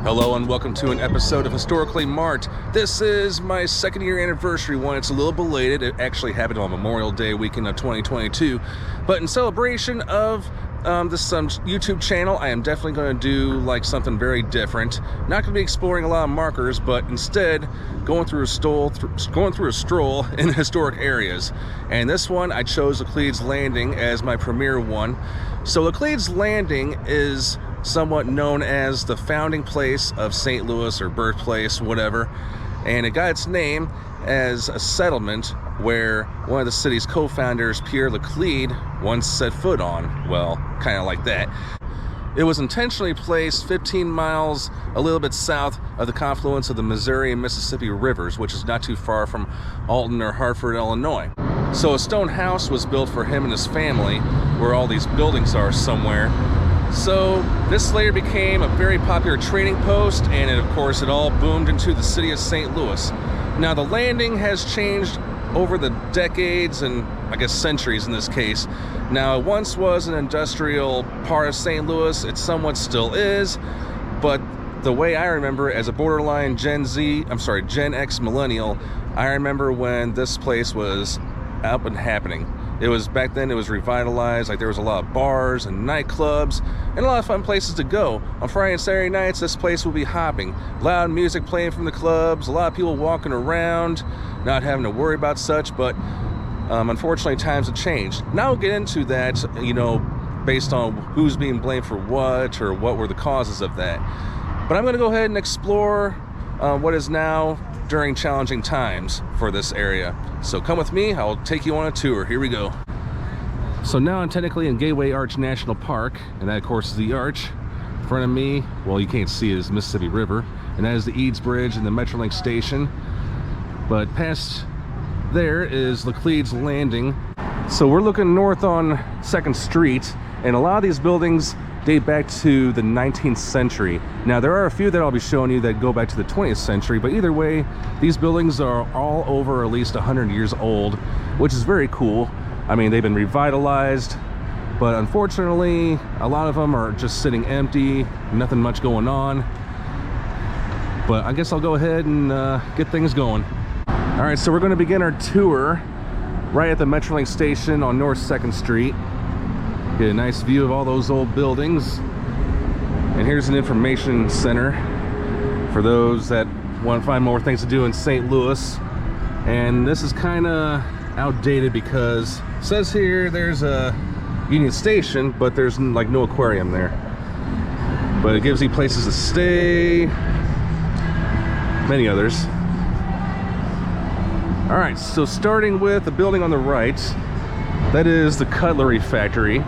Hello and welcome to an episode of Historically Marked. This is my second year anniversary one. It's a little belated. It actually happened on Memorial Day weekend of 2022. But in celebration of this YouTube channel, I am definitely going to do like something very different. Not going to be exploring a lot of markers, but instead going through a stroll in historic areas. And this one, I chose Laclede's Landing as my premier one. So Laclede's Landing is somewhat known as the founding place of St. Louis, or birthplace, whatever, and it got its name as a settlement where one of the city's co-founders, Pierre Laclede, once set foot on. Well, kind of like that. It was intentionally placed 15 miles a little bit south of the confluence of the Missouri and Mississippi rivers, which is not too far from Alton or Hartford, Illinois. So a stone house was built for him and his family where all these buildings are somewhere. So this later became a very popular trading post, and of course it all boomed into the city of St. Louis. Now the landing has changed over the decades, and I guess centuries in this case. Now it once was an industrial part of St. Louis. It somewhat still is, but the way I remember it, as a borderline Gen X millennial, I remember when this place was up and happening. It was back then, it was revitalized. Like, there was a lot of bars and nightclubs and a lot of fun places to go. On Friday and Saturday nights, this place will be hopping. Loud music playing from the clubs, a lot of people walking around, not having to worry about such, but unfortunately times have changed. Now we'll get into that, you know, based on who's being blamed for what, or what were the causes of that. But I'm gonna go ahead and explore what is now during challenging times for this area. So come with me, I'll take you on a tour. Here we go. So now I'm technically in Gateway Arch National Park, and that of course is the arch. In front of me, well, you can't see it, is the Mississippi River, and that is the Eads Bridge and the Metrolink station. But past there is Laclede's Landing. So we're looking north on 2nd Street, and a lot of these buildings date back to the 19th century. Now there are a few that I'll be showing you that go back to the 20th century, but either way, these buildings are all over at least 100 years old, which is very cool. I mean, they've been revitalized, but unfortunately, a lot of them are just sitting empty, nothing much going on. But I guess I'll go ahead and get things going. All right, so we're gonna begin our tour right at the Metrolink station on North 2nd Street. Get a nice view of all those old buildings. And here's an information center for those that want to find more things to do in St. Louis. And this is kind of outdated because it says here there's a Union Station, but there's like no aquarium there. But it gives you places to stay, many others. All right, so starting with the building on the right, that is the Cutlery Factory.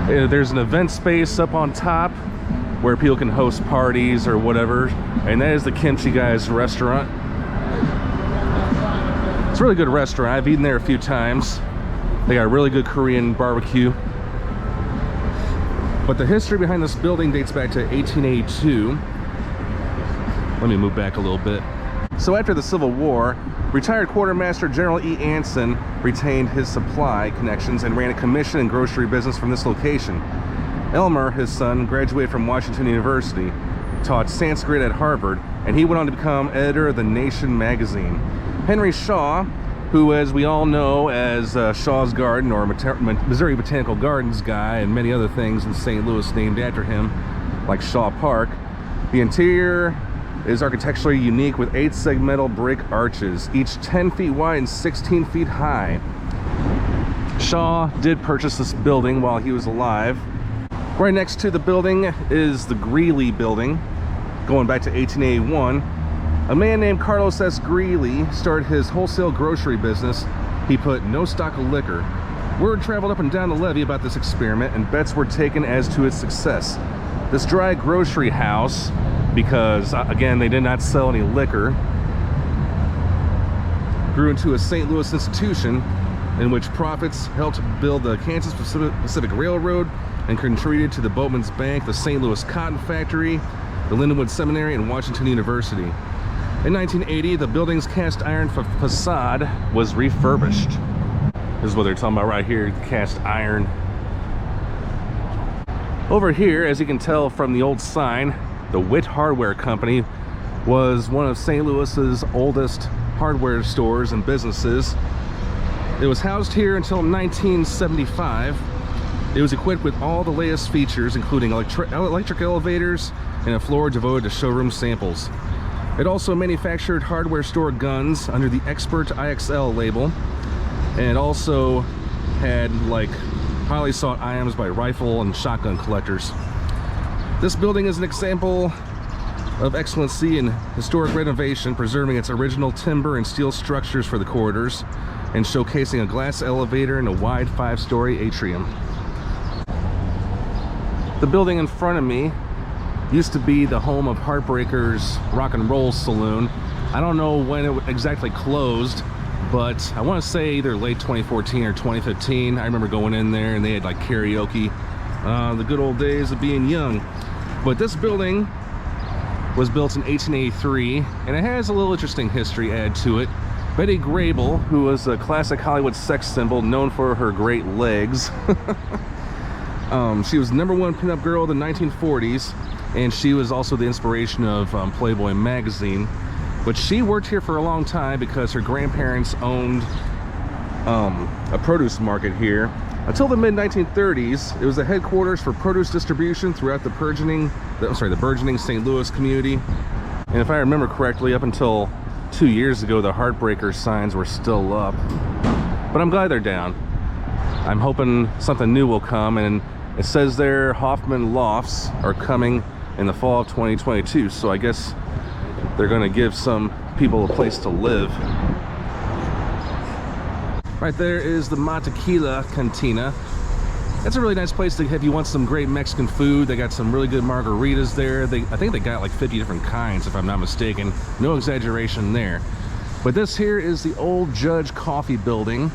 There's an event space up on top where people can host parties or whatever, and that is the Kimchi Guy's restaurant. It's a really good restaurant. I've eaten there a few times. They got really good Korean barbecue. But the history behind this building dates back to 1882. Let me move back a little bit. So after the Civil War, retired Quartermaster General E. Anson retained his supply connections and ran a commission and grocery business from this location. Elmer, his son, graduated from Washington University, taught Sanskrit at Harvard, and he went on to become editor of The Nation magazine. Henry Shaw, who, as we all know as Shaw's Garden or Missouri Botanical Gardens guy, and many other things in St. Louis named after him, like Shaw Park. The interior is architecturally unique with 8 segmental brick arches, each 10 feet wide and 16 feet high. Shaw did purchase this building while he was alive. Right next to the building is the Greeley building, going back to 1881. A man named Carlos S. Greeley started his wholesale grocery business. He put no stock of liquor. Word traveled up and down the levee about this experiment, and bets were taken as to its success. This dry grocery house, because again they did not sell any liquor, grew into a St. Louis institution in which profits helped build the Kansas Pacific Railroad and contributed to the Boatman's Bank, the St. Louis Cotton Factory, the Lindenwood Seminary, and Washington University. In 1980, the building's cast iron facade was refurbished. This is what they're talking about right here, cast iron. Over here, as you can tell from the old sign, The Witt Hardware Company was one of St. Louis's oldest hardware stores and businesses. It was housed here until 1975. It was equipped with all the latest features, including electric elevators and a floor devoted to showroom samples. It also manufactured hardware store guns under the Expert IXL label, and it also had like highly sought items by rifle and shotgun collectors. This building is an example of excellency in historic renovation, preserving its original timber and steel structures for the corridors and showcasing a glass elevator and a wide 5-story atrium. The building in front of me used to be the home of Heartbreaker's Rock and Roll Saloon. I don't know when it exactly closed, but I want to say either late 2014 or 2015. I remember going in there and they had like karaoke, the good old days of being young. But this building was built in 1883, and it has a little interesting history added to it. Betty Grable, who was a classic Hollywood sex symbol known for her great legs, she was the #1 pinup girl of the 1940s, and she was also the inspiration of Playboy magazine. But she worked here for a long time because her grandparents owned a produce market here. Until the mid-1930s, it was the headquarters for produce distribution throughout the burgeoning St. Louis community. And if I remember correctly, up until 2 years ago, the Heartbreaker signs were still up. But I'm glad they're down. I'm hoping something new will come, and it says there Hoffman Lofts are coming in the fall of 2022, so I guess they're going to give some people a place to live. Right there is the Matequila Cantina. That's a really nice place to if you want some great Mexican food. They got some really good margaritas there. I think they got like 50 different kinds, if I'm not mistaken. No exaggeration there. But this here is the Old Judge Coffee Building.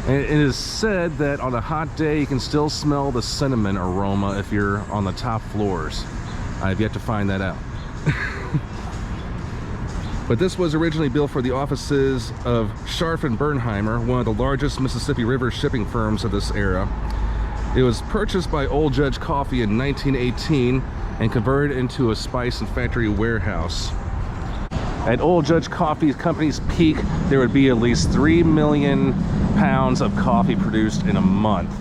And it is said that on a hot day you can still smell the cinnamon aroma if you're on the top floors. I've yet to find that out. But this was originally built for the offices of Scharf and Bernheimer, one of the largest Mississippi River shipping firms of this era. It was purchased by Old Judge Coffee in 1918 and converted into a spice and factory warehouse. At Old Judge Coffee Company's peak, there would be at least 3 million pounds of coffee produced in a month.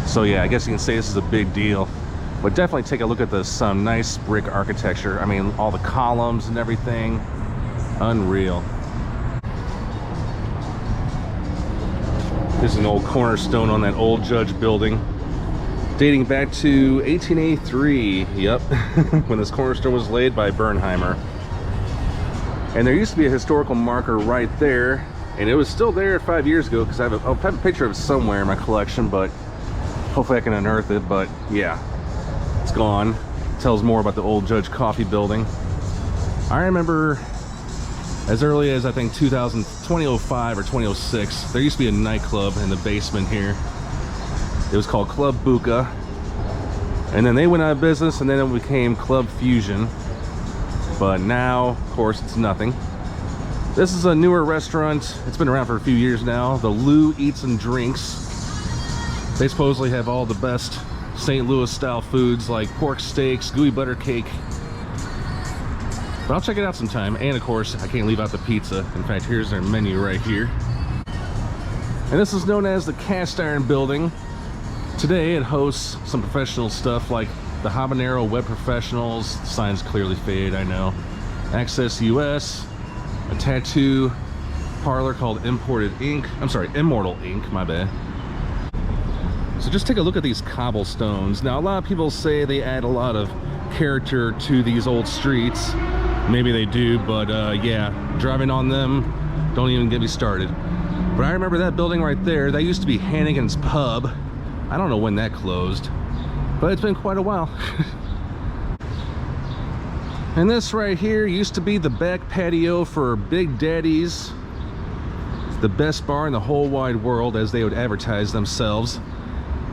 So yeah, I guess you can say this is a big deal. But definitely take a look at this nice brick architecture. I mean, all the columns and everything. Unreal. There's an old cornerstone on that Old Judge building, dating back to 1883. Yep, when this cornerstone was laid by Bernheimer. And there used to be a historical marker right there, and it was still there 5 years ago, because I have a picture of it somewhere in my collection, but hopefully I can unearth it. But yeah, it's gone. It tells more about the Old Judge Coffee Building. I remember as early as I think 2005 or 2006, there used to be a nightclub in the basement here. It was called Club Buca, and then they went out of business, and then it became Club Fusion. But now, of course, it's nothing. This is a newer restaurant. It's been around for a few years now. The Lou Eats and Drinks. They supposedly have all the best St. Louis style foods like pork steaks, gooey butter cake. But I'll check it out sometime. And of course, I can't leave out the pizza. In fact, here's their menu right here. And this is known as the Cast Iron Building. Today it hosts some professional stuff like the Habanero Web Professionals. Sign's clearly faded, I know. Access US, a tattoo parlor called Immortal Ink, my bad. So just take a look at these cobblestones. Now, a lot of people say they add a lot of character to these old streets. Maybe they do, but yeah, driving on them, don't even get me started. But I remember that building right there. That used to be Hannigan's Pub. I don't know when that closed, but it's been quite a while. And this right here used to be the back patio for Big Daddy's, the best bar in the whole wide world, as they would advertise themselves.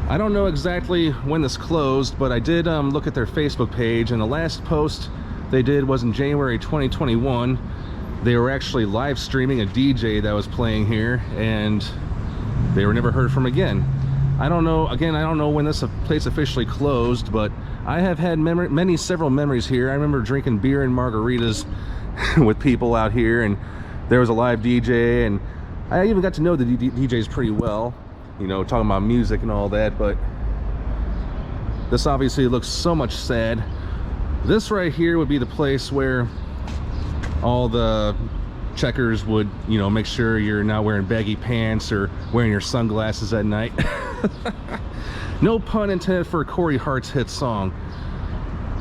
I don't know exactly when this closed, but I did look at their Facebook page, and the last post they did was in January 2021. They were actually live streaming a DJ that was playing here, and they were never heard from again. I don't know, again, I don't know when this place officially closed, but I have had several memories here. I remember drinking beer and margaritas with people out here, and there was a live DJ, and I even got to know the DJs pretty well, you know, talking about music and all that. But this obviously looks so much sad. This right here would be the place where all the checkers would, you know, make sure you're not wearing baggy pants or wearing your sunglasses at night. No pun intended for Corey Hart's hit song,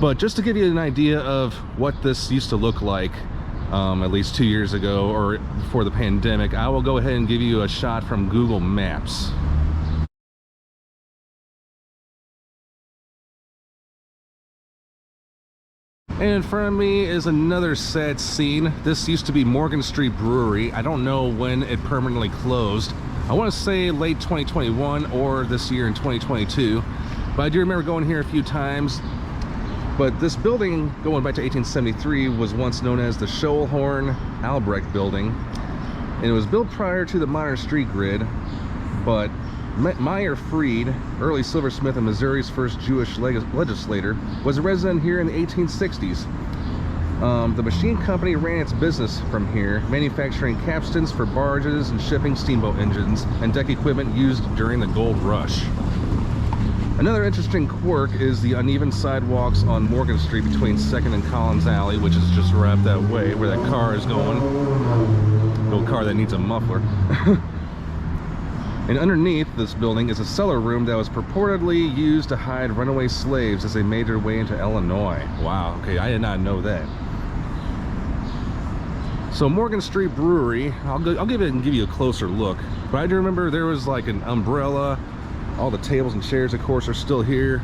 but just to give you an idea of what this used to look like at least 2 years ago or before the pandemic, I will go ahead and give you a shot from Google Maps. And in front of me is another sad scene. This used to be Morgan Street Brewery. I don't know when it permanently closed. I want to say late 2021 or this year in 2022, but I do remember going here a few times. But this building, going back to 1873, was once known as the Schoellhorn Albrecht building, and it was built prior to the modern street grid. But Meyer Fried, early silversmith and Missouri's first Jewish legislator, was a resident here in the 1860s. The machine company ran its business from here, manufacturing capstans for barges and shipping steamboat engines and deck equipment used during the gold rush. Another interesting quirk is the uneven sidewalks on Morgan Street between 2nd and Collins Alley, which is just right up that way where that car is going. No car that needs a muffler. And underneath this building is a cellar room that was purportedly used to hide runaway slaves as they made their way into Illinois. Wow, okay, I did not know that. So Morgan Street Brewery, I'll give you a closer look. But I do remember there was like an umbrella. All the tables and chairs, of course, are still here.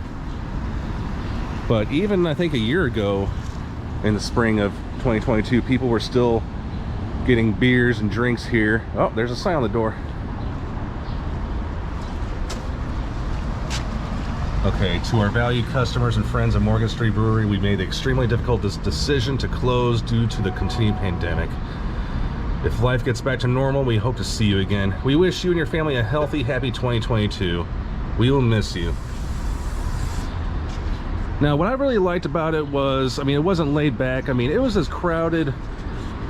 But even I think a year ago, in the spring of 2022, people were still getting beers and drinks here. Oh, there's a sign on the door. Okay, to our valued customers and friends of Morgan Street Brewery, we made the extremely difficult decision to close due to the continued pandemic. If life gets back to normal, we hope to see you again. We wish you and your family a healthy, happy 2022. We will miss you. Now, what I really liked about it was, I mean, it wasn't laid back. I mean, it was as crowded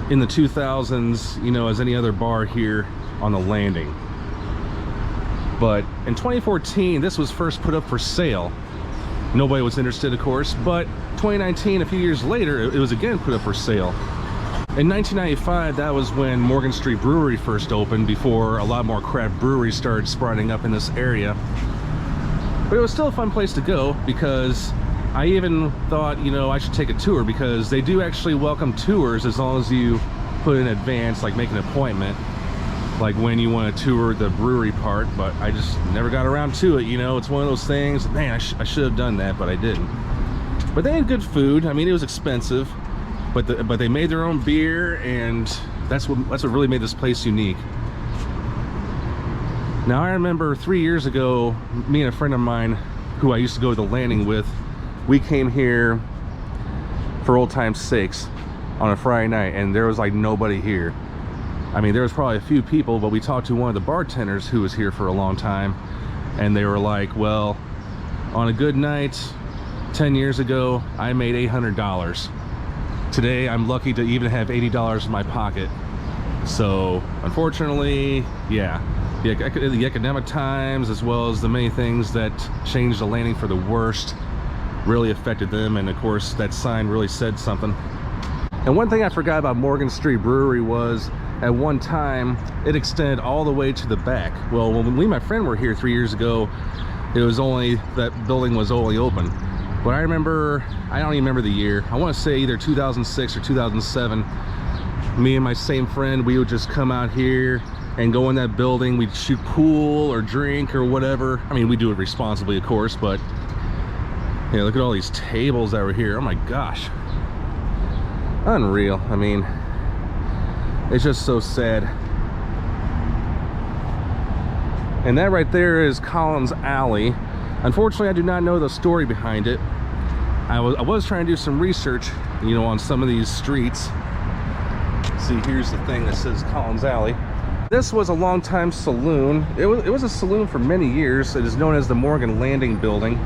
in the 2000s, you know, as any other bar here on the landing. But in 2014, this was first put up for sale. Nobody was interested, of course, but 2019, a few years later, it was again put up for sale. In 1995, that was when Morgan Street Brewery first opened, before a lot more craft breweries started sprouting up in this area. But it was still a fun place to go, because I even thought, you know, I should take a tour, because they do actually welcome tours as long as you put in advance, like make an appointment, like when you want to tour the brewery part. But I just never got around to it, you know. It's one of those things, man, I should have done that, but I didn't. But they had good food. I mean, it was expensive, but they made their own beer, and that's what really made this place unique. Now, I remember 3 years ago, me and a friend of mine who I used to go to the landing with, we came here for old time's sakes on a Friday night, and there was like nobody here. I mean, there was probably a few people, but we talked to one of the bartenders who was here for a long time, and they were like, well, on a good night 10 years ago, I made $800. Today, I'm lucky to even have $80 in my pocket. So, unfortunately, yeah, the economic times, as well as the many things that changed the landing for the worst, really affected them. And of course, that sign really said something. And one thing I forgot about Morgan Street Brewery was, at one time, it extended all the way to the back. Well, when we and my friend were here 3 years ago, it was only, that building was only open. But I remember, I don't even remember the year. I want to say either 2006 or 2007. Me and my same friend, we would just come out here and go in that building. We'd shoot pool or drink or whatever. I mean, we do it responsibly, of course, but yeah, look at all these tables that were here. Oh my gosh. Unreal. I mean, it's just so sad. And that right there is Collins Alley. Unfortunately, I do not know the story behind it. I was trying to do some research, you know, on some of these streets. See, here's the thing that says Collins Alley. This was a long-time saloon. It was a saloon for many years. It is known as the Morgan Landing Building.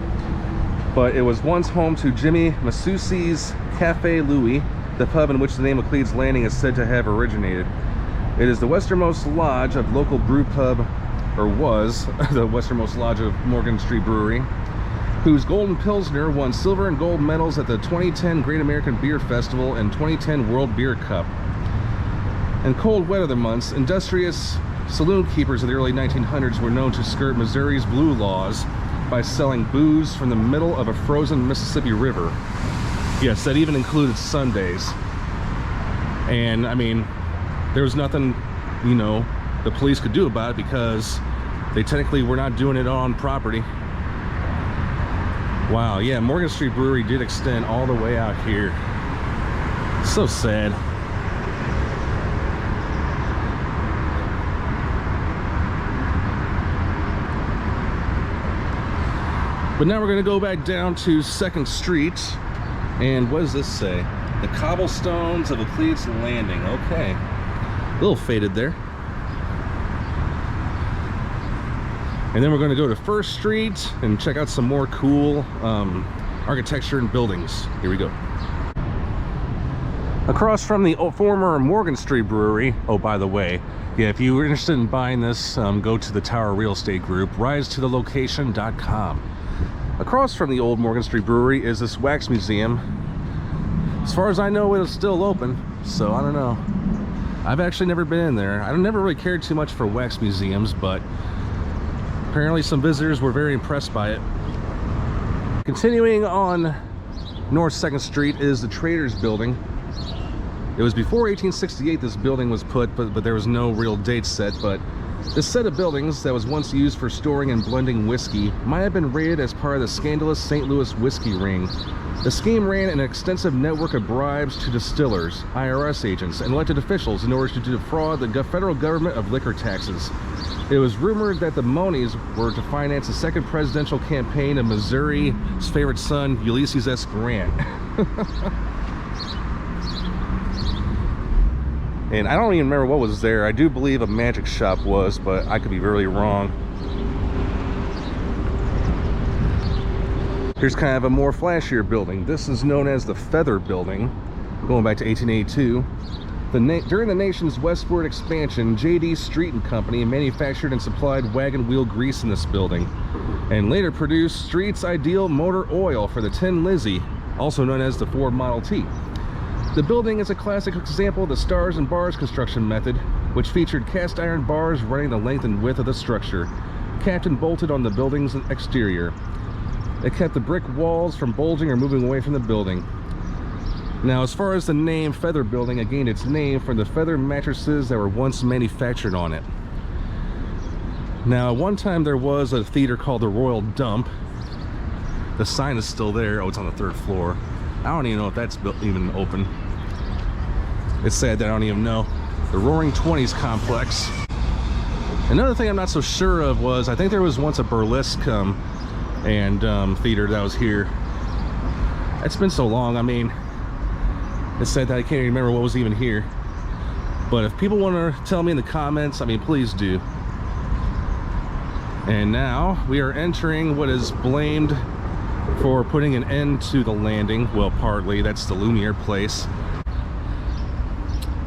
but it was once home to Jimmy Masucci's Cafe Louis, the pub in which the name Laclede's Landing is said to have originated. It is the westernmost lodge of local brew pub, or was the westernmost lodge of Morgan Street Brewery, whose Golden Pilsner won silver and gold medals at the 2010 Great American Beer Festival and 2010 World Beer Cup. In cold weather months, industrious saloon keepers of the early 1900s were known to skirt Missouri's blue laws by selling booze from the middle of a frozen Mississippi River. Yes, that even included Sundays. And I mean, there was nothing, you know, the police could do about it because they technically were not doing it on property. Wow, yeah, Morgan Street Brewery did extend all the way out here. So sad. But now we're going to go back down to 2nd Street. And what does this say? The cobblestones of Laclede's Landing. Okay. A little faded there. And then we're going to go to 1st Street and check out some more cool architecture and buildings. Here we go. Across from the former Morgan Street Brewery, oh, by the way, yeah, if you were interested in buying this, go to the Tower Real Estate Group, risetothelocation.com. Across from the old Morgan Street Brewery is this wax museum. As far as I know, it is still open, so I don't know. I've actually never been in there. I never really cared too much for wax museums, but apparently some visitors were very impressed by it. Continuing on North 2nd Street is the Traders Building. It was before 1868 this building was put, but there was no real date set, but this set of buildings that was once used for storing and blending whiskey might have been raided as part of the scandalous St. Louis whiskey ring. The scheme ran an extensive network of bribes to distillers, IRS agents, and elected officials in order to defraud the federal government of liquor taxes. It was rumored that the monies were to finance the second presidential campaign of Missouri's favorite son, Ulysses S. Grant. And I don't even remember what was there. I do believe a magic shop was, but I could be really wrong. Here's kind of a more flashier building. This is known as the Feather Building, going back to 1882. During the nation's westward expansion, J.D. Street & Company manufactured and supplied wagon wheel grease in this building, and later produced Street's ideal motor oil for the Tin Lizzie, also known as the Ford Model T. The building is a classic example of the stars and bars construction method, which featured cast iron bars running the length and width of the structure, capped and bolted on the building's exterior. It kept the brick walls from bulging or moving away from the building. Now, as far as the name Feather Building, it gained its name from the feather mattresses that were once manufactured on it. Now, at one time there was a theater called the Royal Dump. The sign is still there. Oh, it's on the 3rd floor. I don't even know if that's even open. It's sad that I don't even know. The Roaring Twenties complex. Another thing I'm not so sure of was, I think there was once a burlesque theater that was here. It's been so long. I mean, it's sad that I can't even remember what was even here. But if people want to tell me in the comments, I mean, please do. And now we are entering what is blamed for putting an end to the landing. Well, partly. That's the Lumiere place.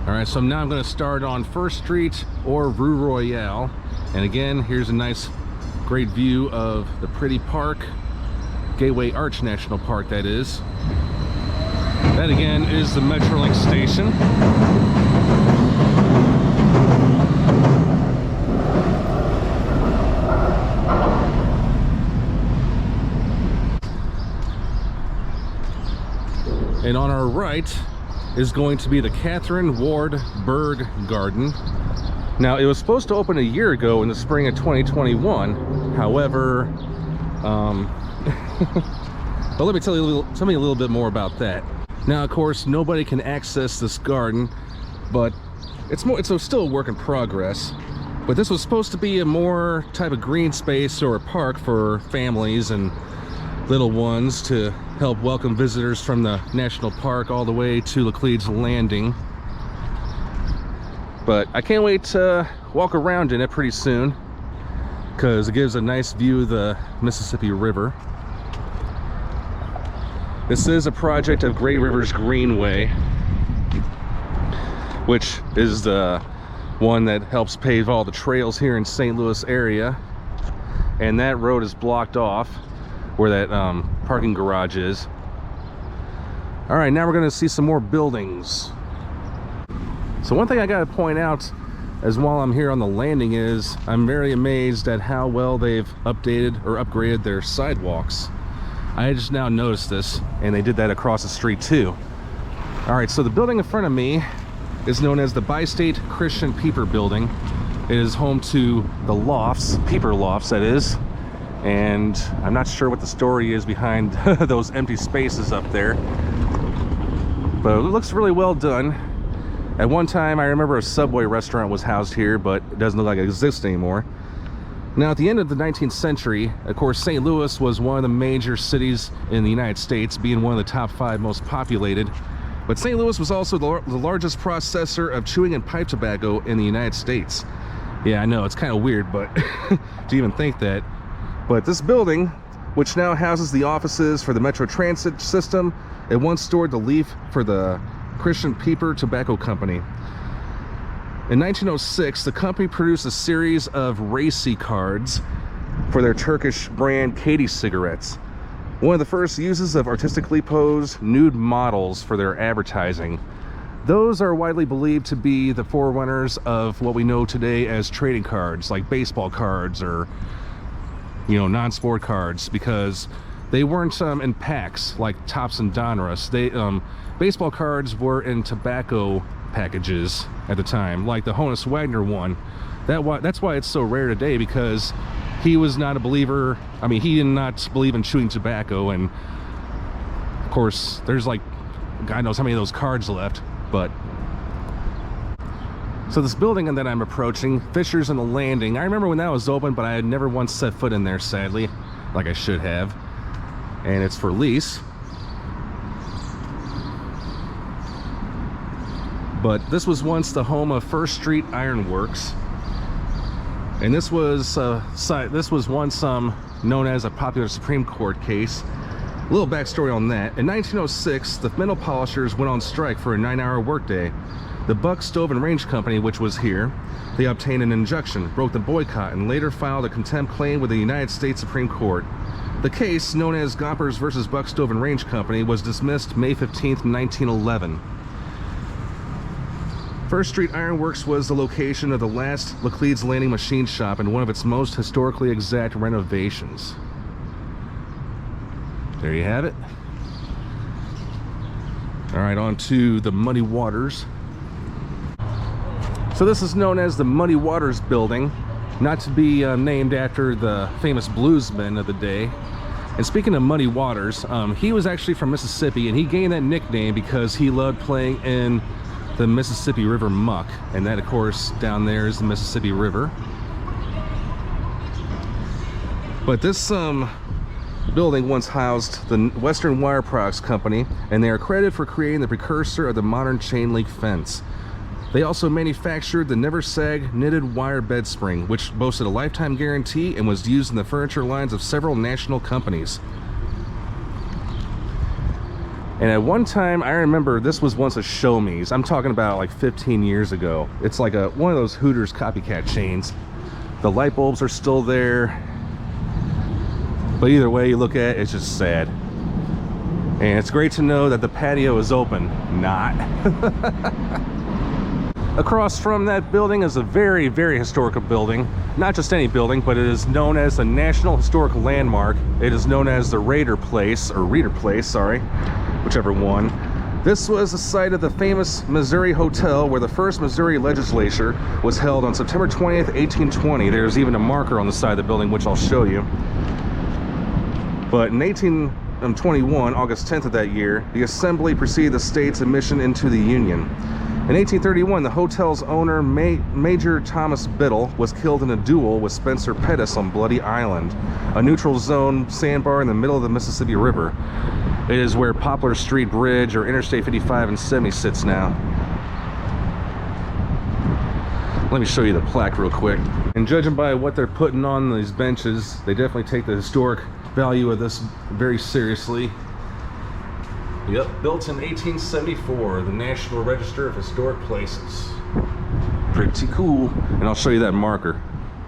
All right, so now I'm going to start on 1st Street or Rue Royale. And again, here's a nice, great view of the pretty park. Gateway Arch National Park, that is. That again is the Metrolink station. And on our right is going to be the Catherine Ward Bird Garden. Now, it was supposed to open a year ago in the spring of 2021. However, but let me tell me a little bit more about that. Now, of course, nobody can access this garden, but it's still a work in progress. But this was supposed to be a more type of green space or a park for families and little ones to help welcome visitors from the national park all the way to Laclede's Landing. But I can't wait to walk around in it pretty soon, because it gives a nice view of the Mississippi River. This is a project of Great Rivers Greenway, which is the one that helps pave all the trails here in St. Louis area. And that road is blocked off where that parking garage is. All right, now we're gonna see some more buildings. So one thing I gotta point out as while I'm here on the landing is I'm very amazed at how well they've updated or upgraded their sidewalks. I just now noticed this, and they did that across the street too. All right, so the building in front of me is known as the Bi-State Christian Peeper Building. It is home to the lofts, Peeper Lofts that is, and I'm not sure what the story is behind those empty spaces up there, but it looks really well done. At one time, I remember a Subway restaurant was housed here, but it doesn't look like it exists anymore. Now, at the end of the 19th century, of course, St. Louis was one of the major cities in the United States, being one of the top 5 most populated. But St. Louis was also the largest processor of chewing and pipe tobacco in the United States. Yeah, I know, it's kind of weird, but to even think that. But this building, which now houses the offices for the Metro Transit system, it once stored the leaf for the Christian Peeper Tobacco Company. In 1906, the company produced a series of racy cards for their Turkish brand Katie cigarettes. One of the first uses of artistically posed nude models for their advertising. Those are widely believed to be the forerunners of what we know today as trading cards, like baseball cards or, you know, non-sport cards, because they weren't in packs like Topps and Donruss. Baseball cards were in tobacco packages at the time, like the Honus Wagner one. That's why it's so rare today, because he was not a believer. I mean, he did not believe in chewing tobacco, and of course there's like God knows how many of those cards left. But so this building that I'm approaching, Fisher's and the Landing, I remember when that was open, but I had never once set foot in there, sadly, like I should have. And it's for lease. But this was once the home of First Street Iron Works, and this was once known as a popular Supreme Court case. A little backstory on that. In 1906, the metal polishers went on strike for a 9-hour workday. The Buck Stove and Range Company, which was here, they obtained an injunction, broke the boycott, and later filed a contempt claim with the United States Supreme Court. The case, known as Gompers versus Buck Stove and Range Company, was dismissed May 15th, 1911. First Street Iron Works was the location of the last Laclede's Landing machine shop and one of its most historically exact renovations. There you have it. All right, on to the Muddy Waters. So this is known as the Muddy Waters Building, not to be named after the famous bluesman of the day. And speaking of Muddy Waters, he was actually from Mississippi, and he gained that nickname because he loved playing in the Mississippi River muck, and that of course down there is the Mississippi River. But this building once housed the Western Wire Products Company, and they are credited for creating the precursor of the modern chain link fence. They also manufactured the Never Sag knitted wire bed spring, which boasted a lifetime guarantee and was used in the furniture lines of several national companies. And at one time, I remember this was once a Show Me's. I'm talking about like 15 years ago. It's like one of those Hooters copycat chains. The light bulbs are still there. But either way you look at it, it's just sad. And it's great to know that the patio is open. Not. Across from that building is a very, very historical building. Not just any building, but it is known as a National Historic Landmark. It is known as the Raeder Place, or Reeder Place, sorry, whichever one. This was the site of the famous Missouri Hotel, where the first Missouri legislature was held on September 20th, 1820. There's even a marker on the side of the building, which I'll show you. But in 1821, August 10th of that year, the Assembly preceded the state's admission into the Union. In 1831, the hotel's owner, Major Thomas Biddle, was killed in a duel with Spencer Pettis on Bloody Island, a neutral zone sandbar in the middle of the Mississippi River. It is where Poplar Street Bridge or Interstate 55 and 70 sits now. Let me show you the plaque real quick. And judging by what they're putting on these benches, they definitely take the historic value of this very seriously. Yep, built in 1874, the National Register of Historic Places. Pretty cool. And I'll show you that marker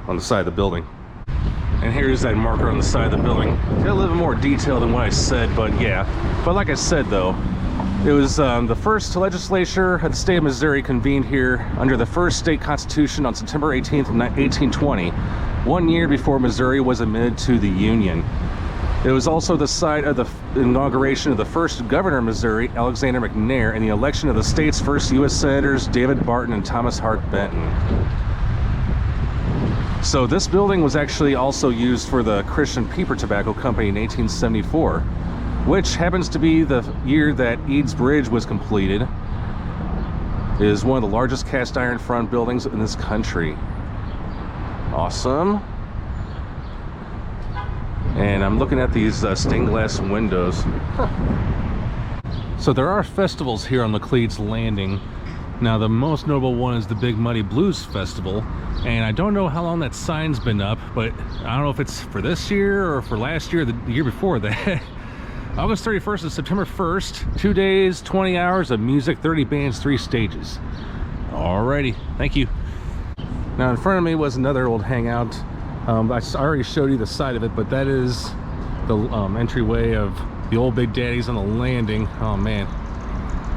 on the side of the building. And here's that marker on the side of the building. Got a little more detail than what I said, but yeah. But like I said though, it was the first legislature of the state of Missouri convened here under the first state constitution on September 18th, 1820, 1 year before Missouri was admitted to the Union. It was also the site of the inauguration of the first governor of Missouri, Alexander McNair, and the election of the state's first U.S. Senators, David Barton and Thomas Hart Benton. So this building was actually also used for the Christian Peeper Tobacco Company in 1874, which happens to be the year that Eads Bridge was completed. It is one of the largest cast iron front buildings in this country. Awesome. And I'm looking at these stained glass windows. So there are festivals here on Laclede's Landing. Now the most notable one is the Big Muddy Blues Festival, and I don't know how long that sign's been up, but I don't know if it's for this year or for last year or the year before that. August 31st to September 1st, 2 days, 20 hours of music, 30 bands, 3 stages. Alrighty, thank you. Now in front of me was another old hangout. I already showed you the side of it, but that is the entryway of the old Big Daddies on the Landing. Oh man,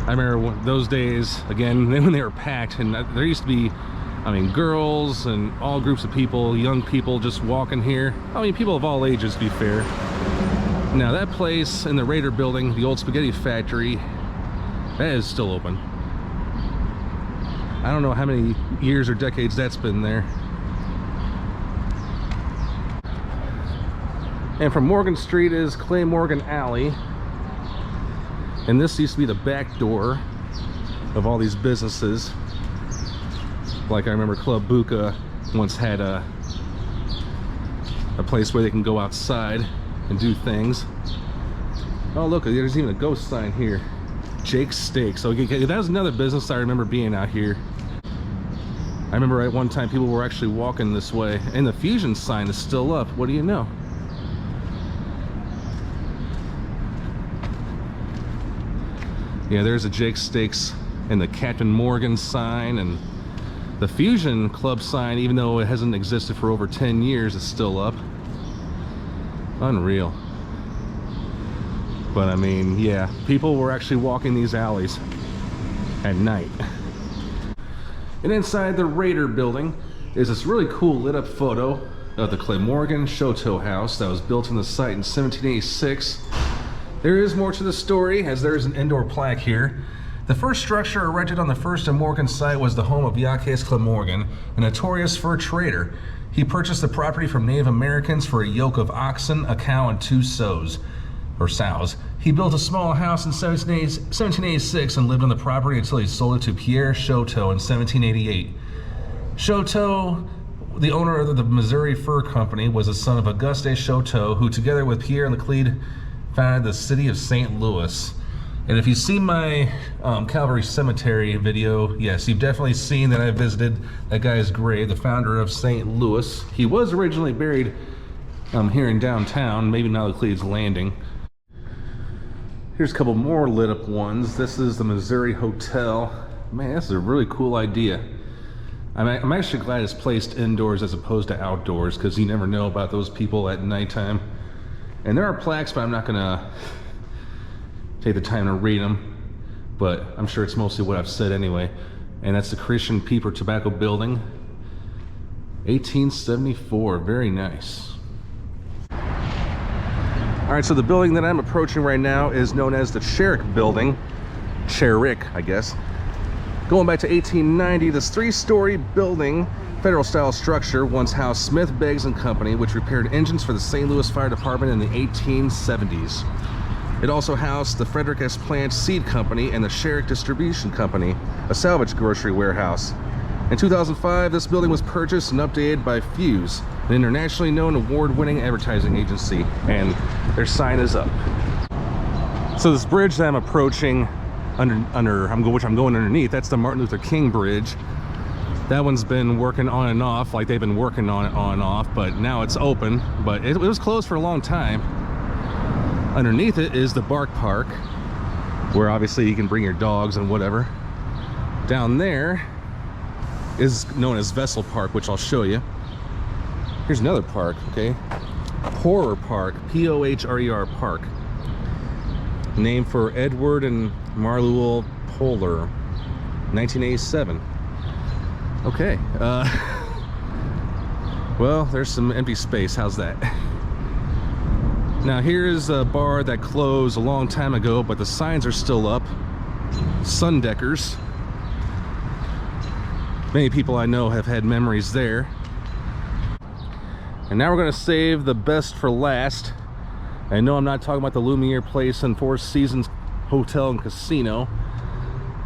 I remember those days, again, when they were packed, and there used to be, I mean, girls and all groups of people, young people just walking here. I mean, people of all ages, to be fair. Now that place in the Raeder building, the old spaghetti factory, that is still open. I don't know how many years or decades that's been there. And from Morgan Street is Clay Morgan Alley. And this used to be the back door of all these businesses. Like I remember Club Buca once had a place where they can go outside and do things. Oh look, there's even a ghost sign here. Jake's Steak. So that was another business I remember being out here. I remember at one time people were actually walking this way. And the Fusion sign is still up. What do you know? Yeah, there's a Jake's Steaks and the Captain Morgan sign, and the Fusion Club sign, even though it hasn't existed for over 10 years, is still up. Unreal. But I mean, yeah, people were actually walking these alleys at night. And inside the Raeder building is this really cool lit up photo of the Clay Morgan Chateau house that was built on the site in 1786. There is more to the story, as there is an indoor plaque here. The first structure erected on the first and Morgan site was the home of a.k.a. Clay Morgan, a notorious fur trader. He purchased the property from Native Americans for a yoke of oxen, a cow, and 2 sows. He built a small house in 1786 and lived on the property until he sold it to Pierre Chateau in 1788. Chateau, the owner of the Missouri Fur Company, was the son of Auguste Chateau, who together with Pierre Laclede founded the city of St. Louis. And if you see my Calvary Cemetery video, yes, you've definitely seen that I visited that guy's grave, the founder of St. Louis. He was originally buried here in downtown, maybe not Laclede's Landing. Here's a couple more lit up ones. This is the Missouri Hotel. Man, this is a really cool idea. I'm actually glad it's placed indoors as opposed to outdoors, because you never know about those people at nighttime. And there are plaques, but I'm not gonna take the time to read them, but I'm sure it's mostly what I've said anyway. And that's the Christian Peeper Tobacco Building, 1874. Very nice. All right, so the building that I'm approaching right now is known as the Sherrick Building. Sherrick, I guess. Going back to 1890, this 3-story building, federal style structure, once housed Smith, Beggs & Company, which repaired engines for the St. Louis Fire Department in the 1870s. It also housed the Frederick S. Plant Seed Company and the Sherrick Distribution Company, a salvage grocery warehouse. In 2005, this building was purchased and updated by Fuse, an internationally known award-winning advertising agency, and their sign is up. So this bridge that I'm approaching, which I'm going underneath, that's the Martin Luther King Bridge. That one's been working on and off, like they've been working on it on and off, but now it's open, but it was closed for a long time. Underneath it is the Bark Park, where obviously you can bring your dogs and whatever. Down there is known as Vessel Park, which I'll show you. Here's another park, okay? Horror Park, P-O-H-R-E-R Park. Named for Edward and Marluel Poehler, 1987. Okay, well, there's some empty space. How's that? Now here's a bar that closed a long time ago, but the signs are still up. Sundeckers. Many people I know have had memories there. And now we're going to save the best for last. I know I'm not talking about the Lumiere place and Four Seasons Hotel and Casino,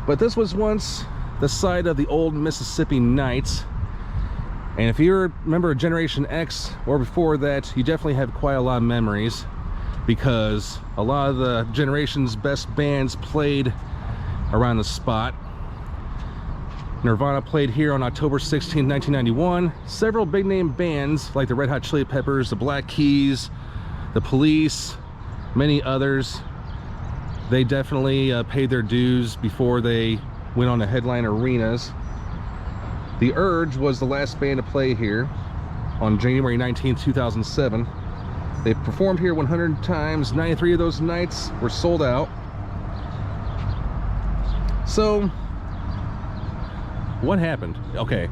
but this was once the site of the old Mississippi Knights. And if you remember Generation X or before that, you definitely have quite a lot of memories, because a lot of the generation's best bands played around the spot. Nirvana played here on October 16, 1991. Several big name bands like the Red Hot Chili Peppers, the Black Keys, the Police, many others, they definitely paid their dues before they went on to headline arenas. The Urge was the last band to play here on January 19, 2007. They performed here 100 times. 93 of those nights were sold out. So what happened? Okay,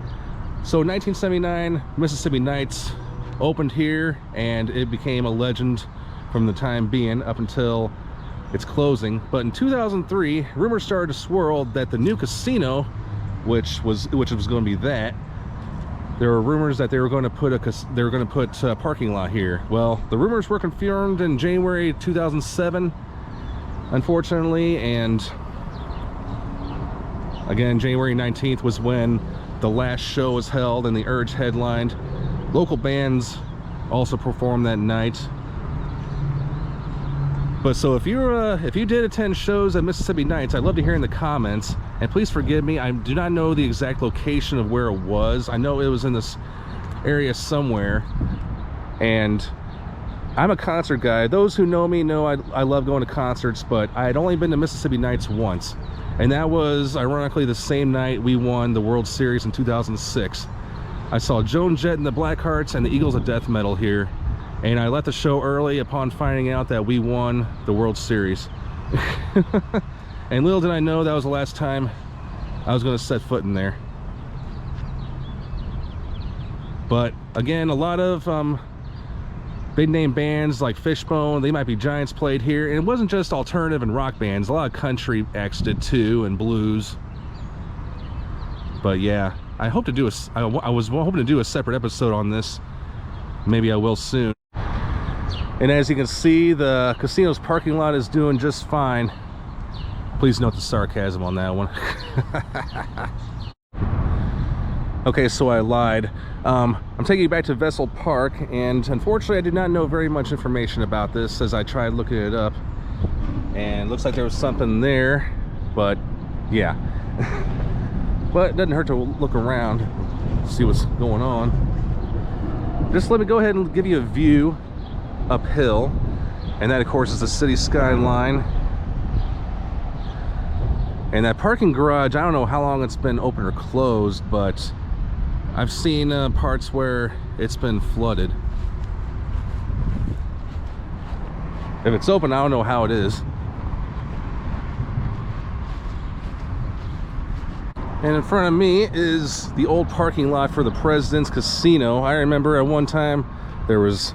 so 1979 Mississippi Knights opened here, and it became a legend from the time being up until its closing. But in 2003, rumors started to swirl that the new casino, which was going to be that, there were rumors that they were going to put a parking lot here. Well, the rumors were confirmed in January 2007, unfortunately, and again, January 19th was when the last show was held and the Urge headlined. Local bands also performed that night. But so if you did attend shows at Mississippi Knights, I'd love to hear in the comments. And please forgive me, I do not know the exact location of where it was. I know it was in this area somewhere. And I'm a concert guy. Those who know me know I love going to concerts, but I had only been to Mississippi Knights once. And that was ironically the same night we won the World Series in 2006. I saw Joan Jett and the Blackhearts and the Eagles of Death Metal here. And I left the show early upon finding out that we won the World Series. And little did I know that was the last time I was going to set foot in there. But again, a lot of big name bands like Fishbone, They Might Be Giants played here. And it wasn't just alternative and rock bands. A lot of country acts did too, and blues. But yeah, I hope to do I was hoping to do a separate episode on this. Maybe I will soon. And as you can see, the casino's parking lot is doing just fine. Please note the sarcasm on that one. Okay, so I lied. I'm taking you back to Vessel Park, and unfortunately I did not know very much information about this as I tried looking it up. And it looks like there was something there, but yeah. But it doesn't hurt to look around, see what's going on. Just let me go ahead and give you a view uphill, and that of course is the city skyline. And that parking garage, I don't know how long it's been open or closed, but I've seen parts where it's been flooded. If it's open, I don't know how it is. And in front of me is the old parking lot for the President's Casino. I remember at one time there was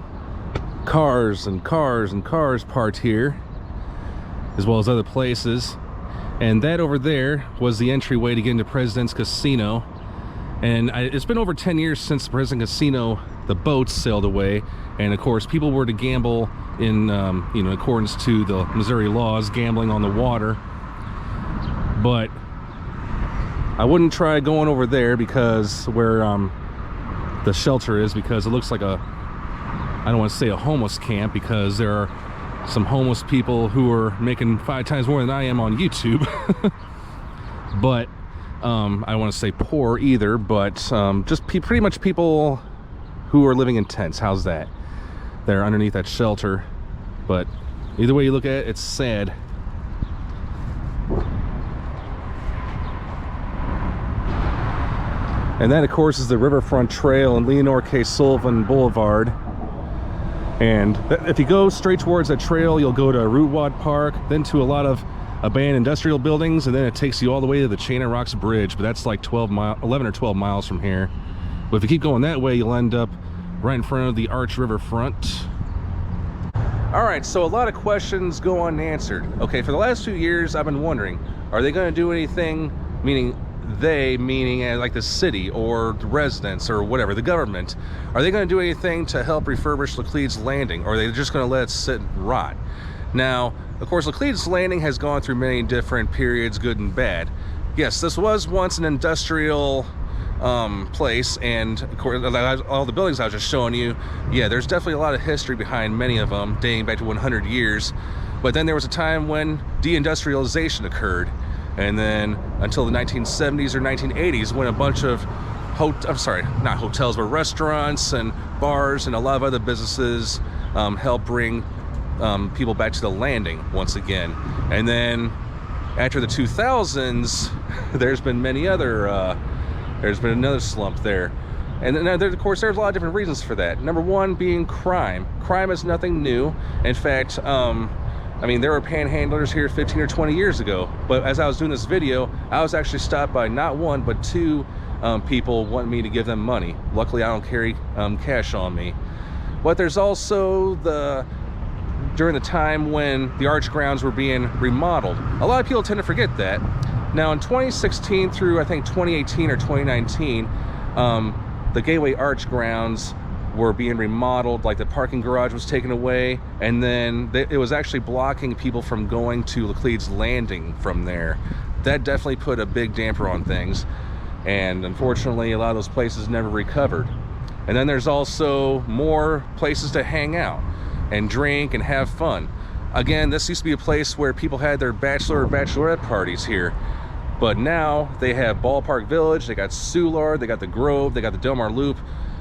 cars and cars and cars parked here, as well as other places. And that over there was the entryway to get into President's Casino. And it's been over 10 years since the President's Casino, the boats sailed away. And of course, people were to gamble in, in accordance to the Missouri laws, gambling on the water. But I wouldn't try going over there because where the shelter is, because it looks like I don't want to say a homeless camp, because there are some homeless people who are making 5 times more than I am on YouTube. But I don't want to say poor either, but just pretty much people who are living in tents. How's that? They're underneath that shelter. But either way you look at it, it's sad. And that, of course, is the Riverfront Trail and Leonore K. Sullivan Boulevard. And if you go straight towards that trail, you'll go to Rootwad Park, then to a lot of abandoned industrial buildings, and then it takes you all the way to the Chain and Rocks Bridge, but that's like 11 or 12 miles from here. But if you keep going that way, you'll end up right in front of the Arch Riverfront. All right, so a lot of questions go unanswered. Okay, for the last few years, I've been wondering, are they going to do anything, meaning like the city or the residents or whatever, the government, are they going to do anything to help refurbish Laclede's Landing, or are they just going to let it sit and rot? Now, of course, Laclede's Landing has gone through many different periods, good and bad. Yes, this was once an industrial place, and of course, all the buildings I was just showing you, yeah, there's definitely a lot of history behind many of them, dating back to 100 years. But then there was a time when deindustrialization occurred, and then until the 1970s or 1980s, when a bunch of not hotels, but restaurants and bars and a lot of other businesses helped bring people back to the Landing once again. And then after the 2000s, there's been another slump there. And then, of course, there's a lot of different reasons for that. Number one being crime. Crime is nothing new. In fact, I mean, there were panhandlers here 15 or 20 years ago, but as I was doing this video, I was actually stopped by not one, but two people wanting me to give them money. Luckily, I don't carry cash on me. But there's also during the time when the arch grounds were being remodeled. A lot of people tend to forget that. Now, in 2016 through, I think, 2018 or 2019, the Gateway Arch grounds were being remodeled, like the parking garage was taken away, and then it was actually blocking people from going to Laclede's Landing from there. That definitely put a big damper on things, and unfortunately a lot of those places never recovered. And then there's also more places to hang out and drink and have fun. Again, this used to be a place where people had their bachelor or bachelorette parties here, but now they have Ballpark Village, they got Soulard, they got the Grove, they got the Del Mar Loop,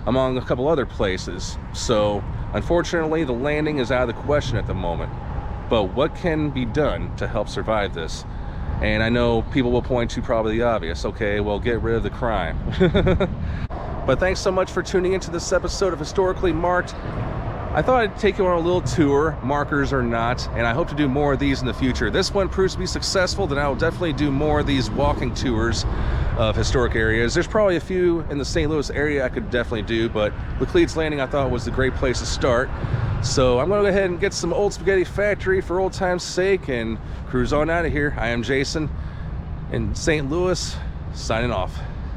among a couple other places. So unfortunately, the Landing is out of the question at the moment. But what can be done to help survive this? And I know people will point to probably the obvious. Okay, well, get rid of the crime. But thanks so much for tuning into this episode of Historically Marked. I thought I'd take you on a little tour, markers or not, and I hope to do more of these in the future. This one proves to be successful, then I will definitely do more of these walking tours of historic areas. There's probably a few in the St. Louis area I could definitely do, but Laclede's Landing I thought was a great place to start. So I'm going to go ahead and get some Old Spaghetti Factory for old time's sake and cruise on out of here. I am Jason in St. Louis, signing off.